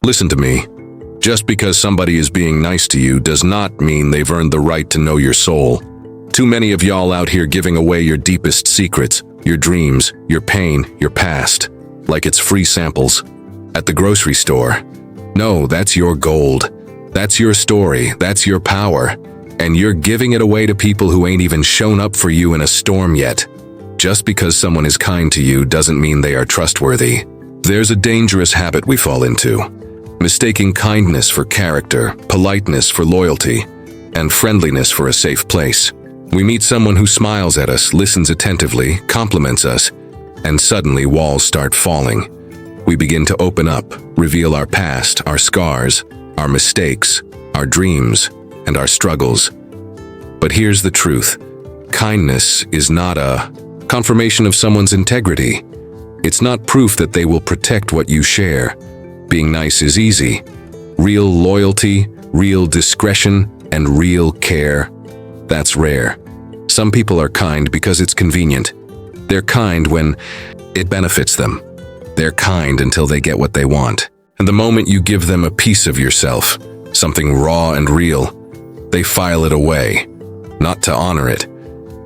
Listen to me. Just because somebody is being nice to you does not mean they've earned the right to know your soul. Too many of y'all out here giving away your deepest secrets, your dreams, your pain, your past, like it's free samples at the grocery store. No, that's your gold. That's your story. That's your power. And you're giving it away to people who ain't even shown up for you in a storm yet. Just because someone is kind to you doesn't mean they are trustworthy. There's a dangerous habit we fall into, mistaking kindness for character, politeness for loyalty, and friendliness for a safe place. We meet someone who smiles at us, listens attentively, compliments us, and suddenly walls start falling. We begin to open up, reveal our past, our scars, our mistakes, our dreams, and our struggles. But here's the truth. Kindness is not a confirmation of someone's integrity. It's not proof that they will protect what you share. Being nice is easy. Real loyalty, real discretion, and real care, that's rare. Some people are kind because it's convenient. They're kind when it benefits them. They're kind until they get what they want. And the moment you give them a piece of yourself, something raw and real, they file it away, not to honor it,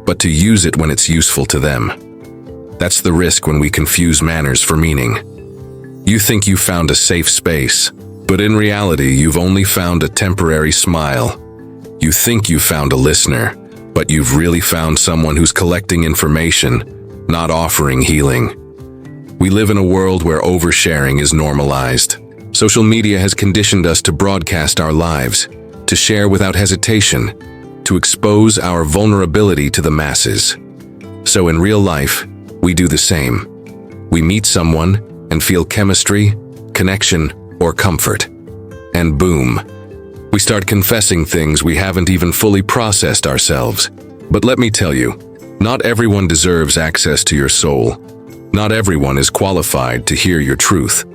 but to use it when it's useful to them. That's the risk when we confuse manners for meaning. You think you found a safe space, but in reality, you've only found a temporary smile. You think you found a listener, but you've really found someone who's collecting information, not offering healing. We live in a world where oversharing is normalized. Social media has conditioned us to broadcast our lives, to share without hesitation, to expose our vulnerability to the masses. So in real life, we do the same. We meet someone and feel chemistry, connection, or comfort. And boom, we start confessing things we haven't even fully processed ourselves. But let me tell you, not everyone deserves access to your soul. Not everyone is qualified to hear your truth.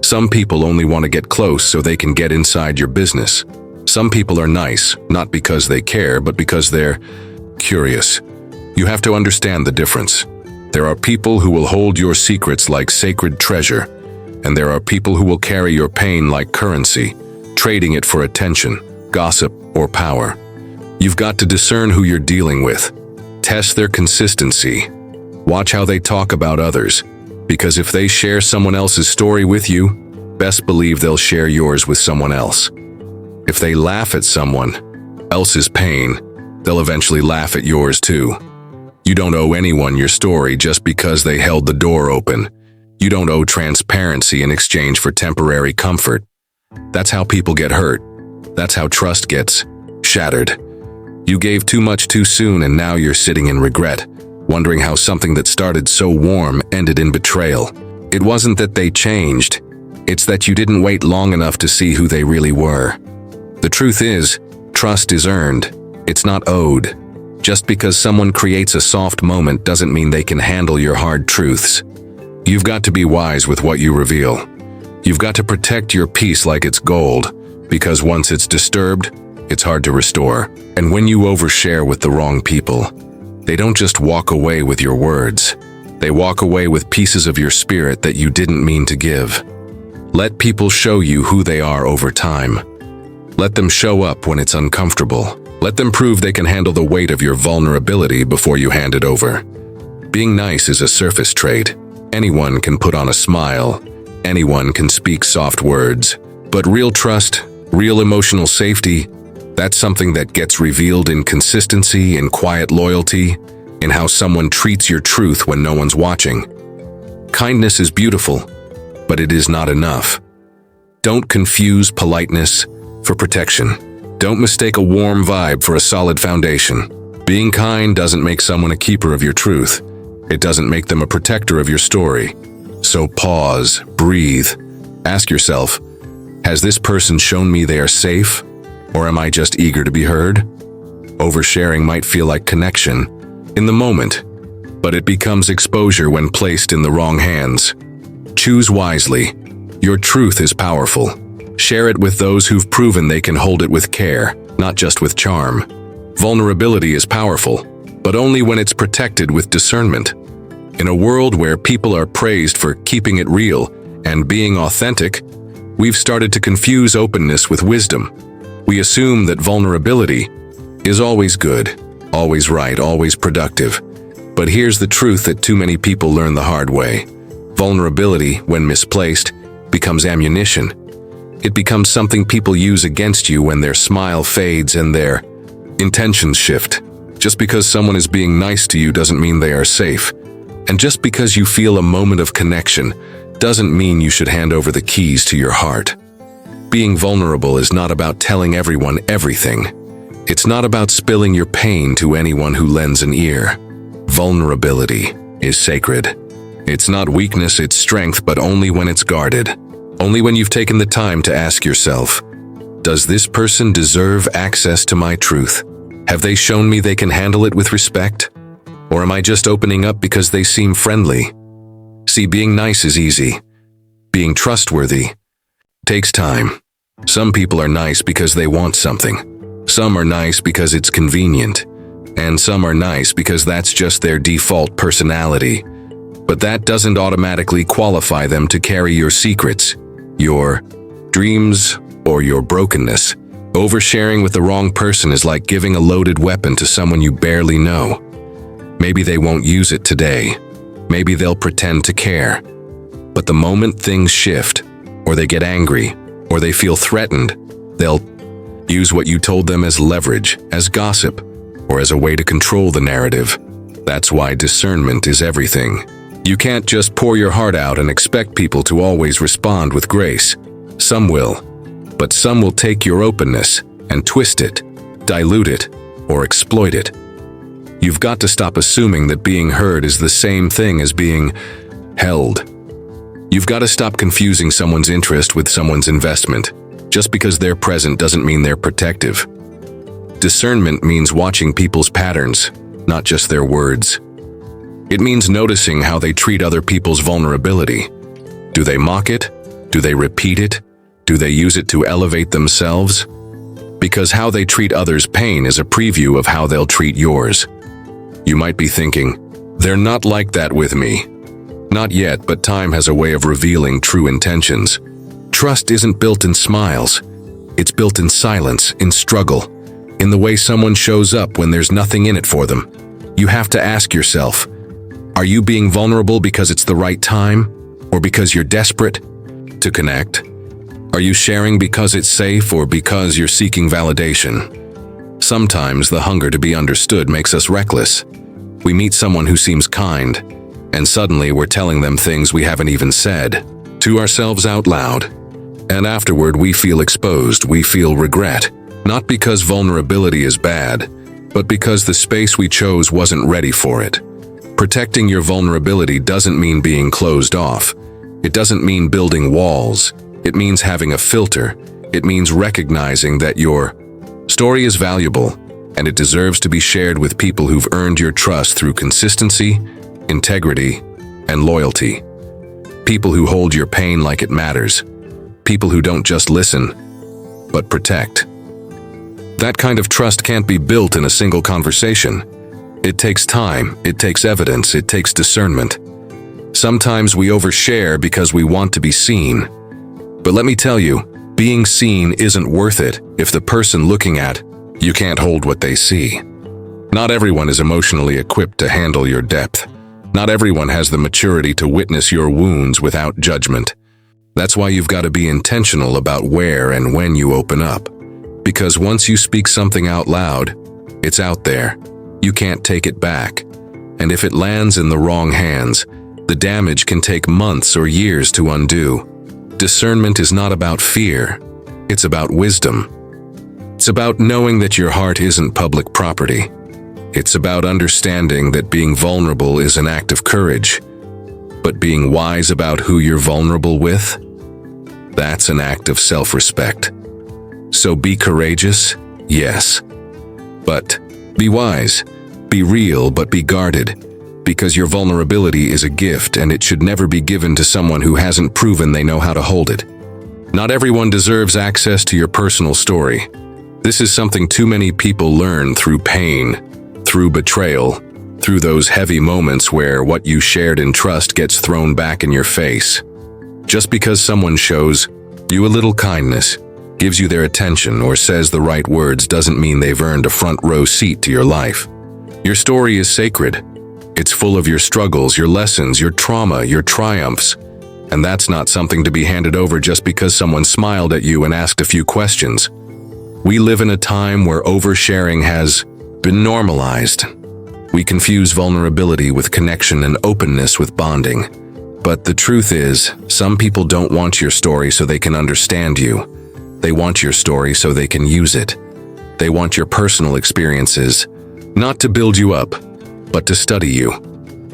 Some people only want to get close so they can get inside your business. Some people are nice, not because they care, but because they're curious. You have to understand the difference. There are people who will hold your secrets like sacred treasure, and there are people who will carry your pain like currency, trading it for attention, gossip, or power. You've got to discern who you're dealing with. Test their consistency. Watch how they talk about others, because if they share someone else's story with you, best believe they'll share yours with someone else. If they laugh at someone else's pain, they'll eventually laugh at yours too. You don't owe anyone your story just because they held the door open. You don't owe transparency in exchange for temporary comfort. That's how people get hurt. That's how trust gets shattered. You gave too much too soon, and now you're sitting in regret, wondering how something that started so warm ended in betrayal. It wasn't that they changed. It's that you didn't wait long enough to see who they really were. The truth is, trust is earned. It's not owed. Just because someone creates a soft moment doesn't mean they can handle your hard truths. You've got to be wise with what you reveal. You've got to protect your peace like it's gold, because once it's disturbed, it's hard to restore. And when you overshare with the wrong people, they don't just walk away with your words. They walk away with pieces of your spirit that you didn't mean to give. Let people show you who they are over time. Let them show up when it's uncomfortable. Let them prove they can handle the weight of your vulnerability before you hand it over. Being nice is a surface trait. Anyone can put on a smile. Anyone can speak soft words. But real trust, real emotional safety, that's something that gets revealed in consistency, in quiet loyalty, in how someone treats your truth when no one's watching. Kindness is beautiful, but it is not enough. Don't confuse politeness for protection. Don't mistake a warm vibe for a solid foundation. Being kind doesn't make someone a keeper of your truth. It doesn't make them a protector of your story. So pause, breathe, ask yourself, has this person shown me they are safe? Or am I just eager to be heard? Oversharing might feel like connection in the moment, but it becomes exposure when placed in the wrong hands. Choose wisely. Your truth is powerful. Share it with those who've proven they can hold it with care, not just with charm. Vulnerability is powerful, but only when it's protected with discernment. In a world where people are praised for keeping it real and being authentic, We've started to confuse openness with wisdom. We assume that vulnerability is always good, always right, always productive. But here's the truth that too many people learn the hard way. Vulnerability, when misplaced, becomes ammunition. It becomes something people use against you when their smile fades and their intentions shift. Just because someone is being nice to you doesn't mean they are safe. And just because you feel a moment of connection doesn't mean you should hand over the keys to your heart. Being vulnerable is not about telling everyone everything. It's not about spilling your pain to anyone who lends an ear. Vulnerability is sacred. It's not weakness, it's strength, but only when it's guarded. Only when you've taken the time to ask yourself, does this person deserve access to my truth? Have they shown me they can handle it with respect? Or am I just opening up because they seem friendly? See, being nice is easy. Being trustworthy takes time. Some people are nice because they want something. Some are nice because it's convenient. And some are nice because that's just their default personality. But that doesn't automatically qualify them to carry your secrets, your dreams, or your brokenness. Oversharing with the wrong person is like giving a loaded weapon to someone you barely know. Maybe they won't use it today. Maybe they'll pretend to care. But the moment things shift, or they get angry, or they feel threatened, they'll use what you told them as leverage, as gossip, or as a way to control the narrative. That's why discernment is everything. You can't just pour your heart out and expect people to always respond with grace. Some will, but some will take your openness and twist it, dilute it, or exploit it. You've got to stop assuming that being heard is the same thing as being held. You've got to stop confusing someone's interest with someone's investment. Just because they're present doesn't mean they're protective. Discernment means watching people's patterns, not just their words. It means noticing how they treat other people's vulnerability. Do they mock it? Do they repeat it? Do they use it to elevate themselves? Because how they treat others' pain is a preview of how they'll treat yours. You might be thinking, they're not like that with me. Not yet, but time has a way of revealing true intentions. Trust isn't built in smiles. It's built in silence, in struggle, in the way someone shows up when there's nothing in it for them. You have to ask yourself, are you being vulnerable because it's the right time, or because you're desperate to connect? Are you sharing because it's safe or because you're seeking validation? Sometimes the hunger to be understood makes us reckless. We meet someone who seems kind, and suddenly we're telling them things we haven't even said to ourselves out loud. And afterward we feel exposed, we feel regret, not because vulnerability is bad, but because the space we chose wasn't ready for it. Protecting your vulnerability doesn't mean being closed off. It doesn't mean building walls. It means having a filter. It means recognizing that your story is valuable and it deserves to be shared with people who've earned your trust through consistency, integrity, and loyalty. People who hold your pain like it matters. People who don't just listen, but protect. That kind of trust can't be built in a single conversation. It takes time, it takes evidence, it takes discernment. Sometimes we overshare because we want to be seen. But let me tell you, being seen isn't worth it if the person looking at you can't hold what they see. Not everyone is emotionally equipped to handle your depth. Not everyone has the maturity to witness your wounds without judgment. That's why you've got to be intentional about where and when you open up. Because once you speak something out loud, it's out there. You can't take it back. And if it lands in the wrong hands, the damage can take months or years to undo. Discernment is not about fear. It's about wisdom. It's about knowing that your heart isn't public property. It's about understanding that being vulnerable is an act of courage. But being wise about who you're vulnerable with, that's an act of self-respect. So be courageous, yes. But be wise, be real, but be guarded. Because your vulnerability is a gift and it should never be given to someone who hasn't proven they know how to hold it. Not everyone deserves access to your personal story. This is something too many people learn through pain, through betrayal, through those heavy moments where what you shared in trust gets thrown back in your face. Just because someone shows You a little kindness, gives you their attention, or says the right words doesn't mean they've earned a front row seat to your life. Your story is sacred. It's full of your struggles, your lessons, your trauma, your triumphs. And that's not something to be handed over just because someone smiled at you and asked a few questions. We live in a time where oversharing has been normalized. We confuse vulnerability with connection and openness with bonding. But the truth is, some people don't want your story so they can understand you. They want your story so they can use it. They want your personal experiences, not to build you up, but to study you,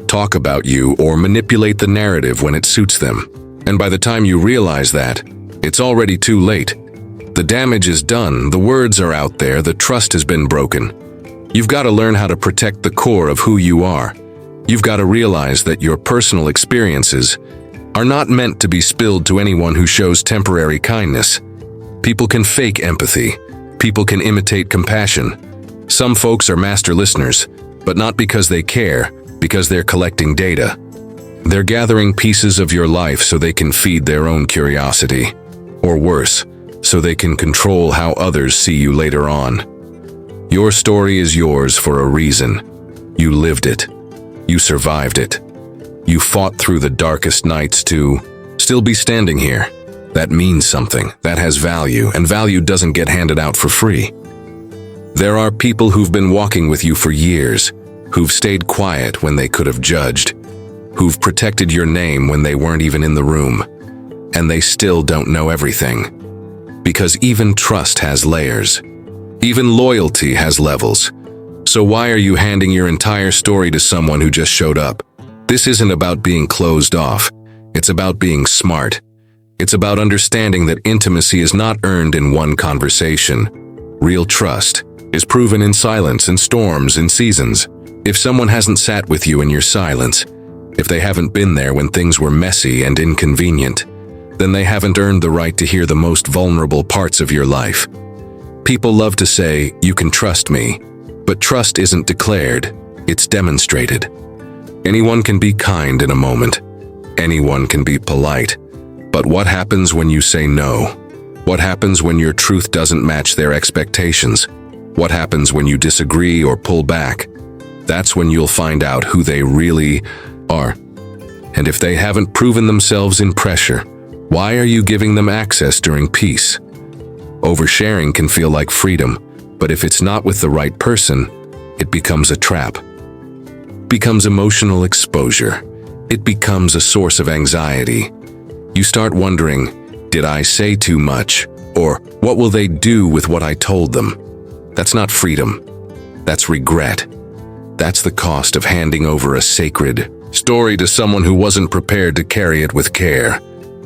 talk about you, or manipulate the narrative when it suits them. And by the time you realize that, it's already too late. The damage is done, the words are out there, the trust has been broken. You've got to learn how to protect the core of who you are. You've got to realize that your personal experiences are not meant to be spilled to anyone who shows temporary kindness. People can fake empathy. People can imitate compassion. Some folks are master listeners, but not because they care, because they're collecting data. They're gathering pieces of your life so they can feed their own curiosity. Or worse, so they can control how others see you later on. Your story is yours for a reason. You lived it. You survived it. You fought through the darkest nights to still be standing here. That means something. That has value, and value doesn't get handed out for free. There are people who've been walking with you for years, who've stayed quiet when they could have judged, who've protected your name when they weren't even in the room, and they still don't know everything. Because even trust has layers. Even loyalty has levels. So why are you handing your entire story to someone who just showed up? This isn't about being closed off. It's about being smart. It's about understanding that intimacy is not earned in one conversation. Real trust is proven in silence, in storms, in seasons. If someone hasn't sat with you in your silence, if they haven't been there when things were messy and inconvenient, then they haven't earned the right to hear the most vulnerable parts of your life. People love to say, "You can trust me," but trust isn't declared, it's demonstrated. Anyone can be kind in a moment. Anyone can be polite. But what happens when you say no? What happens when your truth doesn't match their expectations? What happens when you disagree or pull back? That's when you'll find out who they really are. And if they haven't proven themselves in pressure, why are you giving them access during peace? Oversharing can feel like freedom, but if it's not with the right person, it becomes a trap. It becomes emotional exposure. It becomes a source of anxiety. You start wondering, did I say too much? Or what will they do with what I told them? That's not freedom. That's regret. That's the cost of handing over a sacred story to someone who wasn't prepared to carry it with care.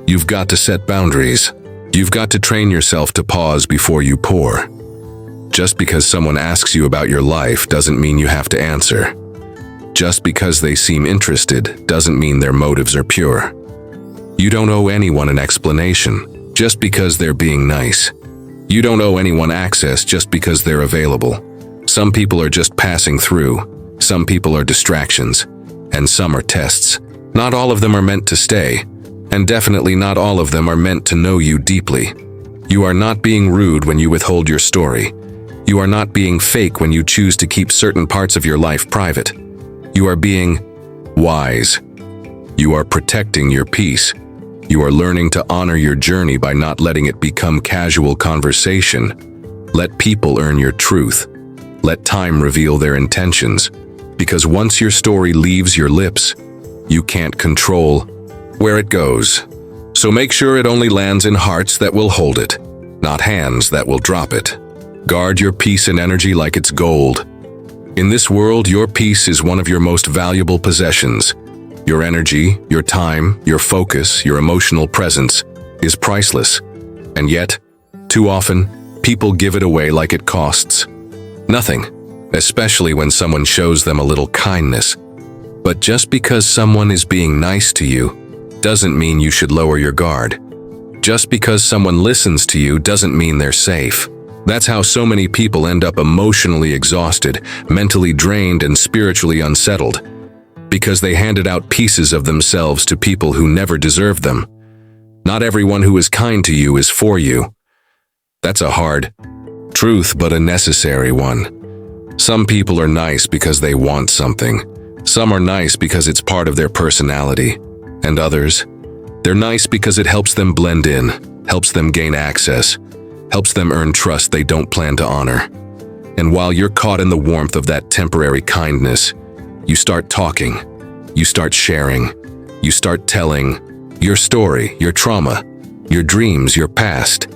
You've got to set boundaries. You've got to train yourself to pause before you pour. Just because someone asks you about your life doesn't mean you have to answer. Just because they seem interested doesn't mean their motives are pure. You don't owe anyone an explanation just because they're being nice. You don't owe anyone access just because they're available. Some people are just passing through. Some people are distractions. And some are tests. Not all of them are meant to stay. And definitely not all of them are meant to know you deeply. You are not being rude when you withhold your story. You are not being fake when you choose to keep certain parts of your life private. You are being wise. You are protecting your peace. You are learning to honor your journey by not letting it become casual conversation. Let people earn your truth. Let time reveal their intentions. Because once your story leaves your lips, you can't control where it goes. So make sure it only lands in hearts that will hold it, not hands that will drop it. Guard your peace and energy like it's gold. In this world, your peace is one of your most valuable possessions. Your energy, your time, your focus, your emotional presence is priceless. And yet, too often, people give it away like it costs nothing, especially when someone shows them a little kindness. But just because someone is being nice to you doesn't mean you should lower your guard. Just because someone listens to you doesn't mean they're safe. That's how so many people end up emotionally exhausted, mentally drained, and spiritually unsettled. Because they handed out pieces of themselves to people who never deserved them. Not everyone who is kind to you is for you. That's a hard truth, but a necessary one. Some people are nice because they want something. Some are nice because it's part of their personality. And others, they're nice because it helps them blend in, helps them gain access, helps them earn trust they don't plan to honor. And while you're caught in the warmth of that temporary kindness, you start talking, you start sharing, you start telling your story, your trauma, your dreams, your past,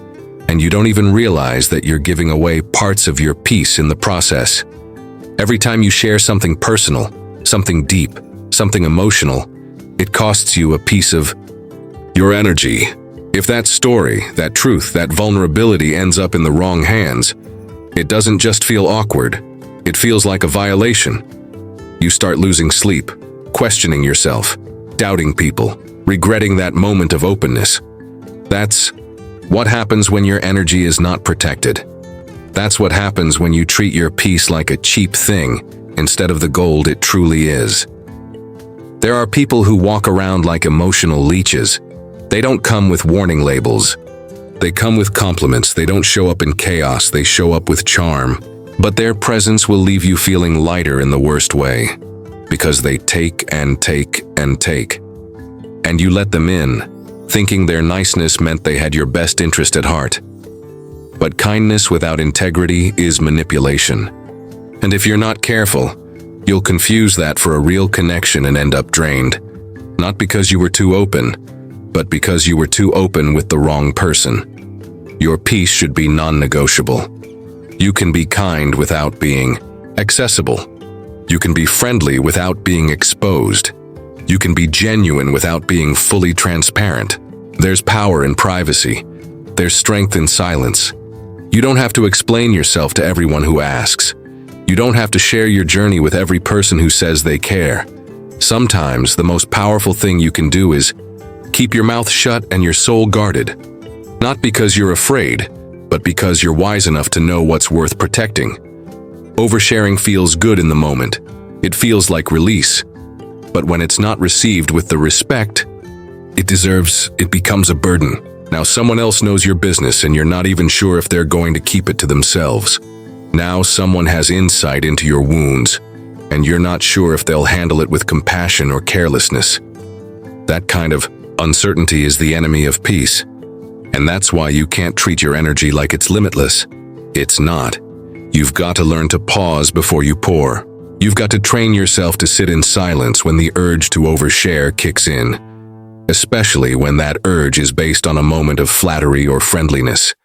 and you don't even realize that you're giving away parts of your peace in the process. Every time you share something personal, something deep, something emotional, it costs you a piece of your energy. If that story, that truth, that vulnerability ends up in the wrong hands, it doesn't just feel awkward, it feels like a violation. You start losing sleep, questioning yourself, doubting people, regretting that moment of openness. That's what happens when your energy is not protected. That's what happens when you treat your peace like a cheap thing instead of the gold it truly is. There are people who walk around like emotional leeches. They don't come with warning labels. They come with compliments. They don't show up in chaos. They show up with charm. But their presence will leave you feeling lighter in the worst way, because they take and take and take. And you let them in, thinking their niceness meant they had your best interest at heart. But kindness without integrity is manipulation. And if you're not careful, you'll confuse that for a real connection and end up drained. Not because you were too open, but because you were too open with the wrong person. Your peace should be non-negotiable. You can be kind without being accessible. You can be friendly without being exposed. You can be genuine without being fully transparent. There's power in privacy. There's strength in silence. You don't have to explain yourself to everyone who asks. You don't have to share your journey with every person who says they care. Sometimes the most powerful thing you can do is keep your mouth shut and your soul guarded. Not because you're afraid, but because you're wise enough to know what's worth protecting. Oversharing feels good in the moment. It feels like release. But when it's not received with the respect it deserves, it becomes a burden. Now someone else knows your business and you're not even sure if they're going to keep it to themselves. Now someone has insight into your wounds, and you're not sure if they'll handle it with compassion or carelessness. That kind of uncertainty is the enemy of peace. And that's why you can't treat your energy like it's limitless. It's not. You've got to learn to pause before you pour. You've got to train yourself to sit in silence when the urge to overshare kicks in, especially when that urge is based on a moment of flattery or friendliness.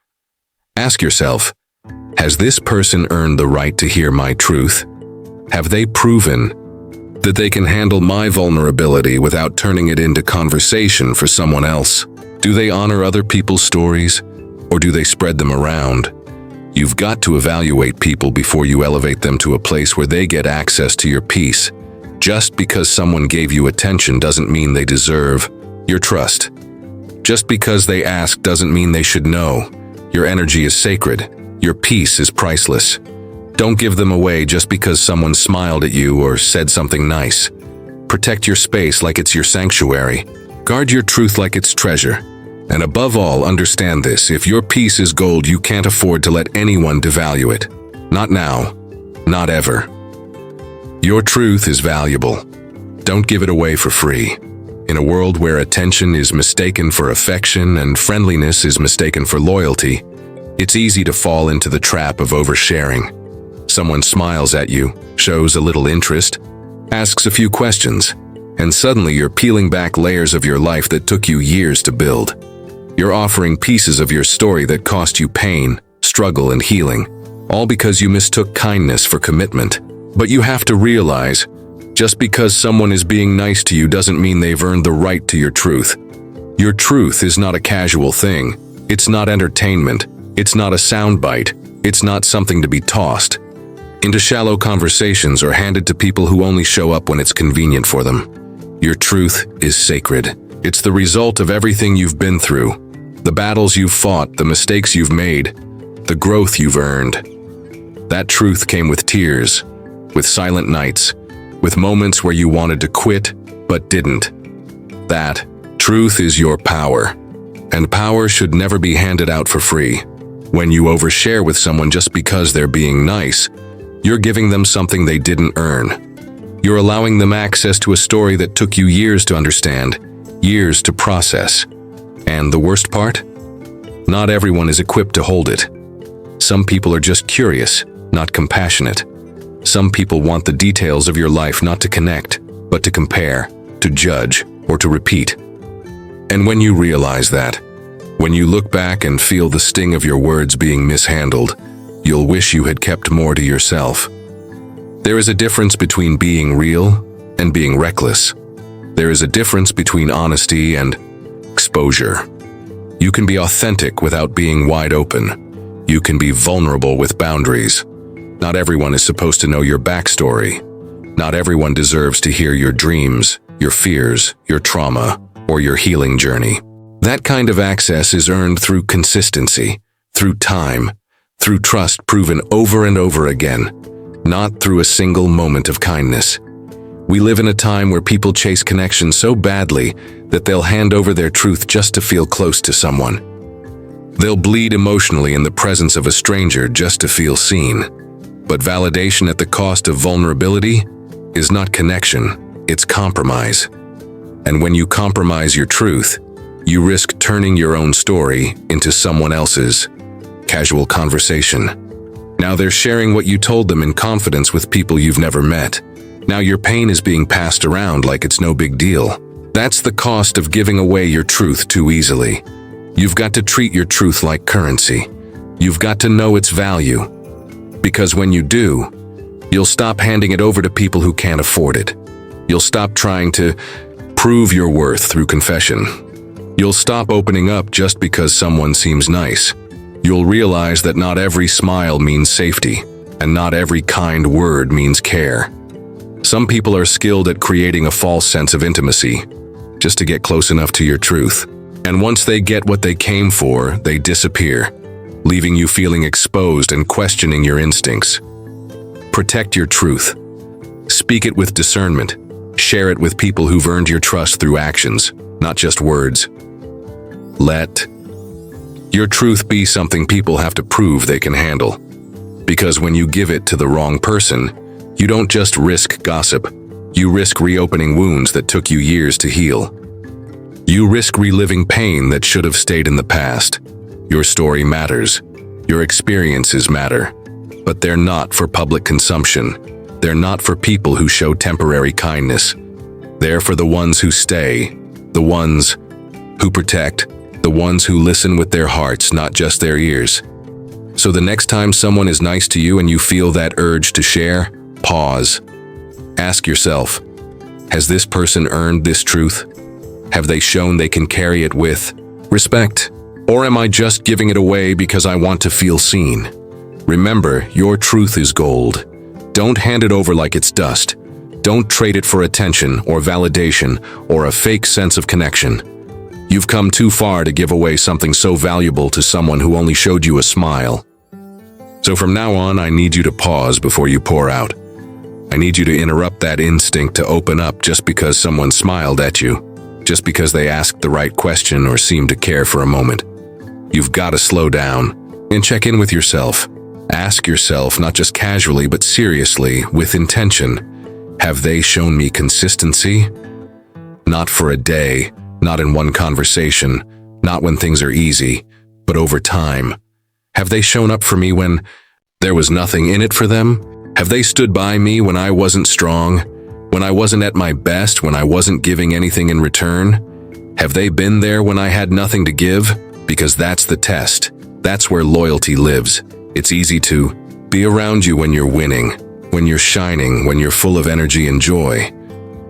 Ask yourself, has this person earned the right to hear my truth? Have they proven that they can handle my vulnerability without turning it into conversation for someone else? Do they honor other people's stories, or do they spread them around? You've got to evaluate people before you elevate them to a place where they get access to your peace. Just because someone gave you attention doesn't mean they deserve your trust. Just because they ask doesn't mean they should know. Your energy is sacred. Your peace is priceless. Don't give them away just because someone smiled at you or said something nice. Protect your space like it's your sanctuary. Guard your truth like it's treasure. And above all, understand this: if your peace is gold, you can't afford to let anyone devalue it. Not now. Not ever. Your truth is valuable. Don't give it away for free. In a world where attention is mistaken for affection and friendliness is mistaken for loyalty, it's easy to fall into the trap of oversharing. Someone smiles at you, shows a little interest, asks a few questions, and suddenly you're peeling back layers of your life that took you years to build. You're offering pieces of your story that cost you pain, struggle, and healing, all because you mistook kindness for commitment. But you have to realize, just because someone is being nice to you doesn't mean they've earned the right to your truth. Your truth is not a casual thing. It's not entertainment. It's not a soundbite. It's not something to be tossed into shallow conversations or handed to people who only show up when it's convenient for them. Your truth is sacred. It's the result of everything you've been through, the battles you've fought, the mistakes you've made, the growth you've earned. That truth came with tears, with silent nights, with moments where you wanted to quit but didn't. That truth is your power. And power should never be handed out for free. When you overshare with someone just because they're being nice, you're giving them something they didn't earn. You're allowing them access to a story that took you years to understand, years to process. And the worst part? Not everyone is equipped to hold it. Some people are just curious, not compassionate. Some people want the details of your life not to connect, but to compare, to judge, or to repeat. And when you realize that, when you look back and feel the sting of your words being mishandled, you'll wish you had kept more to yourself. There is a difference between being real and being reckless. There is a difference between honesty and exposure. You can be authentic without being wide open. You can be vulnerable with boundaries. Not everyone is supposed to know your backstory. Not everyone deserves to hear your dreams, your fears, your trauma, or your healing journey. That kind of access is earned through consistency, through time, through trust proven over and over again, not through a single moment of kindness. We live in a time where people chase connection so badly that they'll hand over their truth just to feel close to someone. They'll bleed emotionally in the presence of a stranger just to feel seen. But validation at the cost of vulnerability is not connection, it's compromise. And when you compromise your truth, you risk turning your own story into someone else's casual conversation. Now they're sharing what you told them in confidence with people you've never met. Now your pain is being passed around like it's no big deal. That's the cost of giving away your truth too easily. You've got to treat your truth like currency. You've got to know its value. Because when you do, you'll stop handing it over to people who can't afford it. You'll stop trying to prove your worth through confession. You'll stop opening up just because someone seems nice. You'll realize that not every smile means safety, and not every kind word means care. Some people are skilled at creating a false sense of intimacy, just to get close enough to your truth. And once they get what they came for, they disappear, leaving you feeling exposed and questioning your instincts. Protect your truth. Speak it with discernment. Share it with people who've earned your trust through actions, not just words. Let your truth be something people have to prove they can handle. Because when you give it to the wrong person, you don't just risk gossip, you risk reopening wounds that took you years to heal. You risk reliving pain that should have stayed in the past. Your story matters. Your experiences matter. But they're not for public consumption. They're not for people who show temporary kindness. They're for the ones who stay, the ones who protect, the ones who listen with their hearts, not just their ears. So the next time someone is nice to you and you feel that urge to share, pause. Ask yourself, has this person earned this truth? Have they shown they can carry it with respect? Or am I just giving it away because I want to feel seen? Remember, your truth is gold. Don't hand it over like it's dust. Don't trade it for attention or validation or a fake sense of connection. You've come too far to give away something so valuable to someone who only showed you a smile. So from now on, I need you to pause before you pour out. I need you to interrupt that instinct to open up just because someone smiled at you, just because they asked the right question or seemed to care for a moment. You've got to slow down and check in with yourself. Ask yourself, not just casually, but seriously, with intention, have they shown me consistency? Not for a day, not in one conversation, not when things are easy, but over time. Have they shown up for me when there was nothing in it for them? Have they stood by me when I wasn't strong, when I wasn't at my best, when I wasn't giving anything in return? Have they been there when I had nothing to give? Because that's the test. That's where loyalty lives. It's easy to be around you when you're winning, when you're shining, when you're full of energy and joy.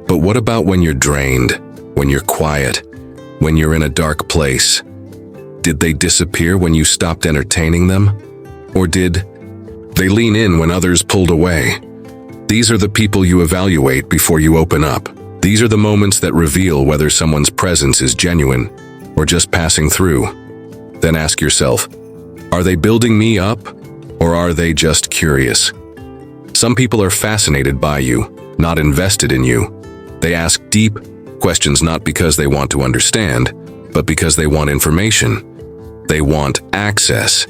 But what about when you're drained, when you're quiet, when you're in a dark place? Did they disappear when you stopped entertaining them? Or did they lean in when others pulled away? These are the people you evaluate before you open up. These are the moments that reveal whether someone's presence is genuine or just passing through. Then ask yourself, are they building me up or are they just curious? Some people are fascinated by you, not invested in you. They ask deep questions not because they want to understand, but because they want information. They want access.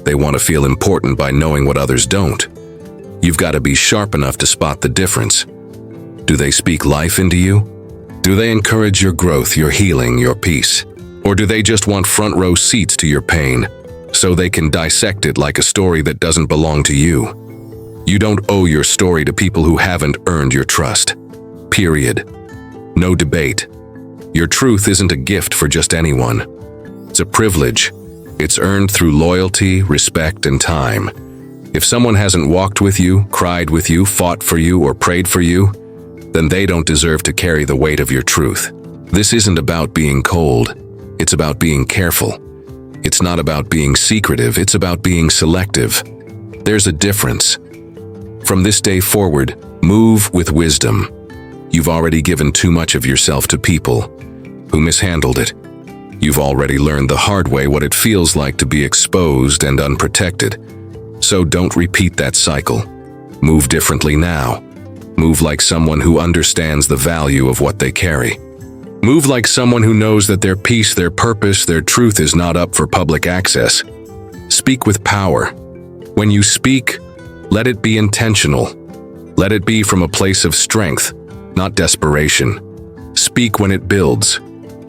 They want to feel important by knowing what others don't. You've got to be sharp enough to spot the difference. Do they speak life into you? Do they encourage your growth, your healing, your peace? Or do they just want front row seats to your pain, so they can dissect it like a story that doesn't belong to you? You don't owe your story to people who haven't earned your trust. Period. No debate. Your truth isn't a gift for just anyone. It's a privilege. It's earned through loyalty, respect, and time. If someone hasn't walked with you, cried with you, fought for you, or prayed for you, then they don't deserve to carry the weight of your truth. This isn't about being cold. It's about being careful. It's not about being secretive. It's about being selective. There's a difference. From this day forward, move with wisdom. You've already given too much of yourself to people who mishandled it. You've already learned the hard way what it feels like to be exposed and unprotected. So don't repeat that cycle. Move differently now. Move like someone who understands the value of what they carry. Move like someone who knows that their peace, their purpose, their truth is not up for public access. Speak with power. When you speak, let it be intentional. Let it be from a place of strength, not desperation. Speak when it builds,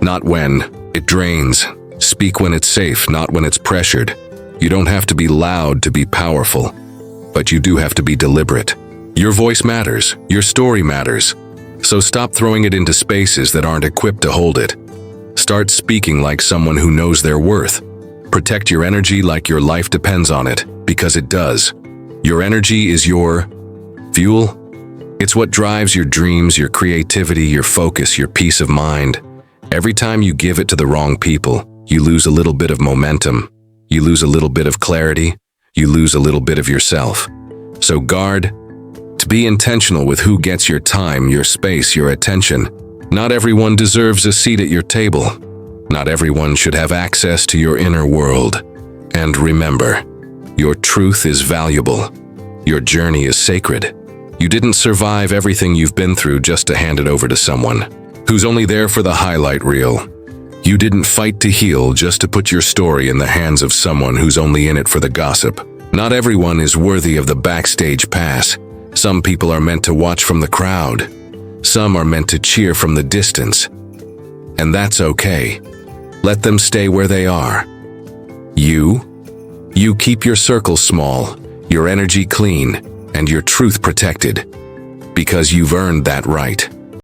not when it drains. Speak when it's safe, not when it's pressured. You don't have to be loud to be powerful, but you do have to be deliberate. Your voice matters. Your story matters. So stop throwing it into spaces that aren't equipped to hold it. Start speaking like someone who knows their worth. Protect your energy like your life depends on it, because it does. Your energy is your fuel. It's what drives your dreams, your creativity, your focus, your peace of mind. Every time you give it to the wrong people, you lose a little bit of momentum. You lose a little bit of clarity. You lose a little bit of yourself. So guard. To be intentional with who gets your time, your space, your attention. Not everyone deserves a seat at your table. Not everyone should have access to your inner world. And remember, your truth is valuable. Your journey is sacred. You didn't survive everything you've been through just to hand it over to someone who's only there for the highlight reel. You didn't fight to heal just to put your story in the hands of someone who's only in it for the gossip. Not everyone is worthy of the backstage pass. Some people are meant to watch from the crowd. Some are meant to cheer from the distance. And that's okay. Let them stay where they are. You keep your circle small, your energy clean, and your truth protected. Because you've earned that right.